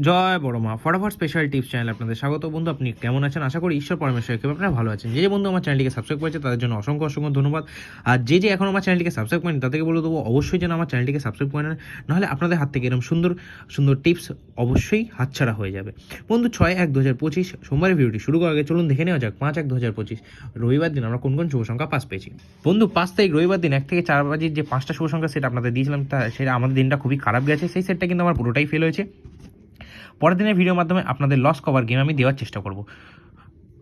জয় বড় মা ফটাফট স্পেশাল টিপস চ্যানেল আপনাদের স্বাগত। বন্ধু, আপনি কেমন আছেন? আশা করি ঈশ্বর পরমেশ্বর কেউ আপনারা ভালো আছেন। যে বন্ধু আমার চ্যানেলটিকে সাবস্ক্রাইব করেছে তাদের জন্য অসংখ্য অসংখ্য ধন্যবাদ। আর যে এখন আমার চ্যানেলটিকে সাবস্ক্রাইব করেন তাদেরকে বলে দেবো অবশ্যই যেন আমার চ্যানেলটিকে সাবস্ক্রাইব করেন, নাহলে আপনাদের হাত থেকে এরকম সুন্দর সুন্দর টিপস অবশ্যই হাতছাড়া হয়ে যাবে। বন্ধু, 6/1/2025 সোমবারের ভিডিওটি শুরু করার আগে চলুন দেখে নেওয়া যাক 5/1/2025 রবিবার দিন আমরা কোন কোন শুভ সংখ্যা পাস পেয়েছি। বন্ধু, 5 তারিখ রবিবার দিন 1 থেকে 4 বাজির যে 5টা শুভ সংখ্যা সেটা আপনাদের দিয়েছিলাম, সেটা আমাদের দিনটা খুবই খারাপ গেছে। সেই সেটটা কিন্তু আমার পুরোটাই ফেল হয়েছে। পরের দিনের ভিডিওর মাধ্যমে আপনাদের লস কভার গেম আমি দেওয়ার চেষ্টা করব।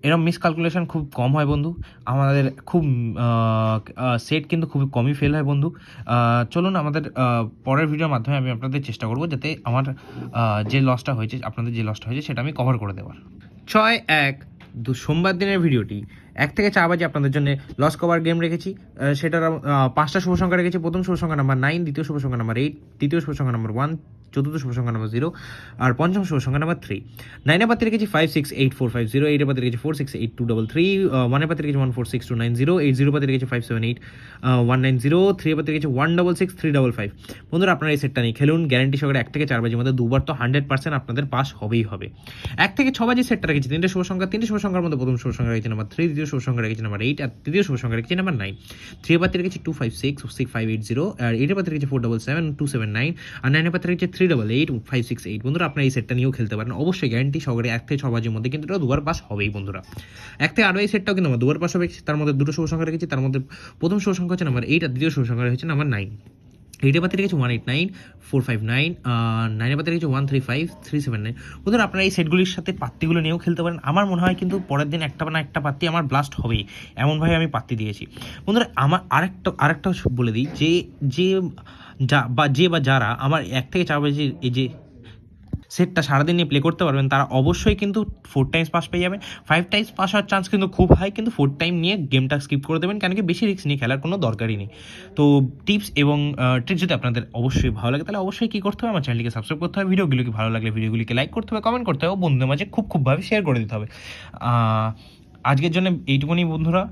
এরকম মিসক্যালকুলেশন খুব কম হয় বন্ধু, আমাদের খুব সেট কিন্তু খুবই কমই ফেল হয় বন্ধু। চলুন আমাদের পরের ভিডিওর মাধ্যমে আমি আপনাদের চেষ্টা করব যাতে আমার যে লসটা হয়েছে, আপনাদের যে লসটা হয়েছে সেটা আমি কভার করে দেওয়ার। 6/1 সোমবার দিনের ভিডিওটি 1 থেকে 4 বাজে আপনাদের জন্য লস কভার গেম রেখেছি। সেটার 5টা শুভ সংখ্যা রেখেছি। প্রথম শুভ সংখ্যা নাম্বার 9, দ্বিতীয় শুভ সংখ্যা নাম্বার 8, তৃতীয় শুভ সংখ্যা নাম্বার 1, চতুর্থ শুভ সংখ্যা নাম্বার 0 আর পঞ্চম শুভ সংখ্যা নাম্বার 3। 9 পাতে রেখেছি 568450, 8 পাতে রেখেছি 468233, 1 পাতে রেখেছি 14629, 80 পাতে রেখেছি 578190, 3 পাতে রেখেছি 166355। বন্ধুরা, আপনারা এই সেটটা নিয়ে খেলুন, গ্যারান্টি সহকারে 1 থেকে 4 বাজের মধ্যে দুবার তো 100% আপনাদের পাস হবেই হবে। 1 থেকে 6 বাজে সেটটা রেখেছি 3টে শুভ সংখ্যা। 3টে শুভ সংখ্যার মধ্যে প্রথম শুভ সংখ্যা রেখেছি নাম্বার 3, দ্বিতীয় শুভ সংখ্যা রেখেছি নাম্বার 8 আর তৃতীয় শুভ সংখ্যা রেখেছি নাম্বার 9। 3 পাতে রেখেছি 2566580, আর 8 পাতে রেখেছি 477279, আর 9 পাতে রেখেছি 388568। বন্ধুরা, আপনারা এই সেটটা নিয়েও খেলতে পারেন, অবশ্যই গ্যারান্টি সহকারে 1 থেকে 6 বাজের মধ্যে কিন্তু এটা দুবার পাস হবেই বন্ধুরা। 1 থেকে আরও এই সেটটাও কিন্তু আমার দুবার পাস হবে। তার মধ্যে দুটো শুভ সংখ্যা রেখেছি, তার মধ্যে প্রথম শুভ সংখ্যা হচ্ছে নাম্বার 8 আর দ্বিতীয় শুভ সংখ্যা হচ্ছে নাম্বার 9। 8 পাতে রেখেছি 189459, 9 পাতে রেখেছি 135379। বন্ধুরা, আপনারা এই সেটগুলির সাথে পাত্তিগুলো নিয়েও খেলতে পারেন। আমার মনে হয় কিন্তু পরের দিন একটা না একটা পাত্তি আমার ব্লাস্ট হবেই, এমনভাবে আমি পাত্তি দিয়েছি। বন্ধুরা, আমার আরেকটা বলে দিই, যে বা যারা আমার 1 থেকে 4 বাজে এই যে সেটটা সারাদিন নিয়ে প্লে করতে পারবেন তারা অবশ্যই কিন্তু 4 টাইমস পাস পেয়ে যাবেন। 5 টাইমস পাস হওয়ার চান্স কিন্তু খুব হাই, কিন্তু 4 টাইম নিয়ে গেমটা স্কিপ করে দেবেন, কেন কি বেশি রিস্ক নিয়ে খেলার কোনো দরকারই নেই। তো টিপস এবং ট্রিক্স যদি আপনাদের অবশ্যই ভালো লাগে তাহলে অবশ্যই কী করতে হবে, আমার চ্যানেলকে সাবস্ক্রাইব করতে হবে, ভিডিওগুলোকে ভালো লাগলে ভিডিওগুলিকে লাইক করতে হবে, কমেন্ট করতে হবে, বন্ধুদের মাঝে খুবভাবে শেয়ার করে দিতে হবে। আজকের জন্য এইটুকুনি বন্ধুরা।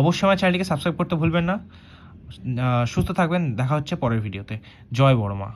অবশ্যই আমার চ্যানেলটিকে সাবস্ক্রাইব করতে ভুলবেন না। সুস্থ থাকবেন, দেখা হচ্ছে পরের ভিডিওতে। জয় বড় মা।